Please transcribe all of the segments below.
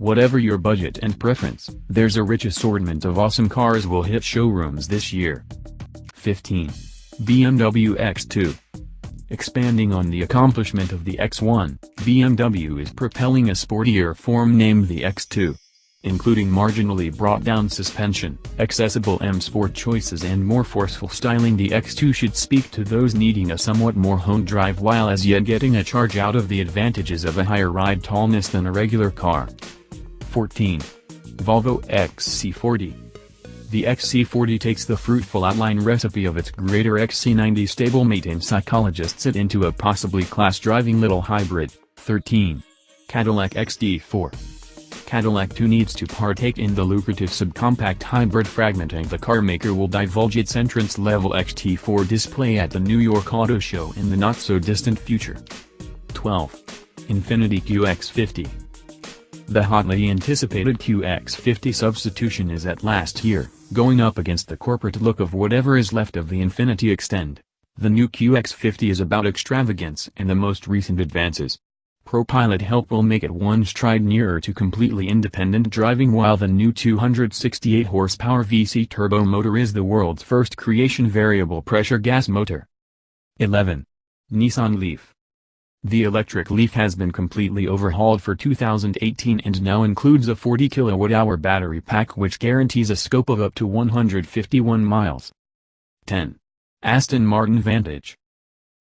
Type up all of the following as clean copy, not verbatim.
Whatever your budget and preference, there's a rich assortment of awesome cars will hit showrooms this year. 15. BMW X2. Expanding on the accomplishment of the X1, BMW is propelling a sportier form named the X2. Including marginally brought-down suspension, accessible M Sport choices and more forceful styling, the X2 should speak to those needing a somewhat more honed drive while as yet getting a charge out of the advantages of a higher ride tallness than a regular car. 14. Volvo XC40. The XC40 takes the fruitful outline recipe of its greater XC90 stablemate and psychologists it into a possibly class-driving little hybrid. 13. Cadillac XT4. Cadillac too needs to partake in the lucrative subcompact hybrid fragment, and the carmaker will divulge its entrance-level XT4 display at the New York Auto Show in the not-so-distant future. 12. Infiniti QX50. The hotly anticipated QX50 substitution is at last here, going up against the corporate look of whatever is left of the Infiniti Extend. The new QX50 is about extravagance and the most recent advances. ProPilot help will make it one stride nearer to completely independent driving, while the new 268 horsepower VC turbo motor is the world's first creation variable pressure gas motor. 11. Nissan Leaf. The electric Leaf has been completely overhauled for 2018 and now includes a 40 kWh battery pack which guarantees a scope of up to 151 miles. 10. Aston Martin Vantage.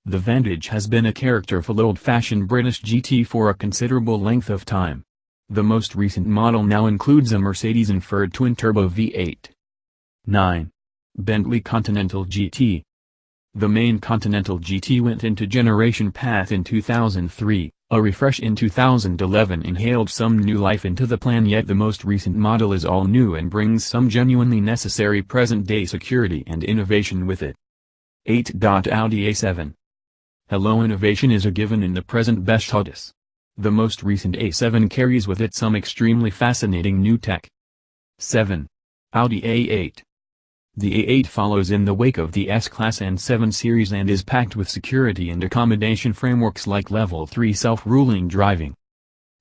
The Vantage has been a characterful old-fashioned British GT for a considerable length of time. The most recent model now includes a Mercedes-inferred twin-turbo V8. 9. Bentley Continental GT. The main Continental GT went into generation path in 2003, a refresh in 2011 inhaled some new life into the plan, yet the most recent model is all new and brings some genuinely necessary present-day security and innovation with it. 8. Audi A7. Hello, innovation is a given in the present best Audis. The most recent A7 carries with it some extremely fascinating new tech. 7. Audi A8. The A8 follows in the wake of the S-Class and 7 Series and is packed with security and accommodation frameworks like Level 3 self-ruling driving.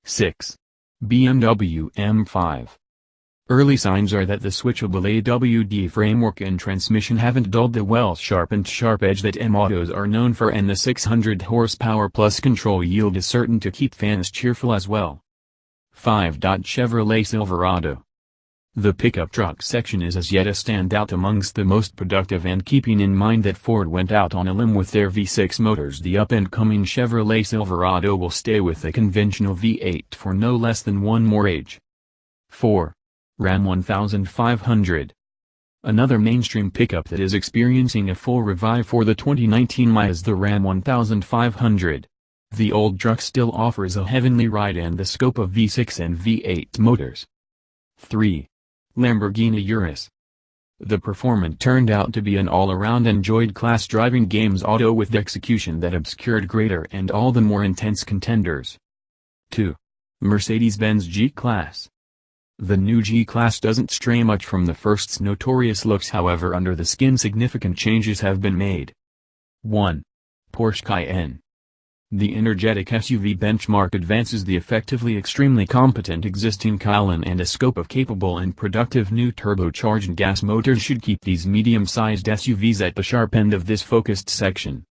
6. BMW M5. Early signs are that the switchable AWD framework and transmission haven't dulled the well-sharpened sharp edge that M-Autos are known for, and the 600 horsepower plus control yield is certain to keep fans cheerful as well. 5. Chevrolet Silverado. The pickup truck section is as yet a standout amongst the most productive, and keeping in mind that Ford went out on a limb with their V6 motors, the up-and-coming Chevrolet Silverado will stay with the conventional V8 for no less than one more age. 4. Ram 1500. Another mainstream pickup that is experiencing a full revive for the 2019 model is the Ram 1500. The old truck still offers a heavenly ride and the scope of V6 and V8 motors. 3. Lamborghini Urus. The performant turned out to be an all-around enjoyed class driving games auto with execution that obscured greater and all the more intense contenders. 2. Mercedes-Benz G-Class. The new G-Class doesn't stray much from the first's notorious looks, however under the skin significant changes have been made. 1. Porsche Cayenne. The energetic SUV benchmark advances the effectively extremely competent existing Cayenne, and a scope of capable and productive new turbocharged gas motors should keep these medium-sized SUVs at the sharp end of this focused section.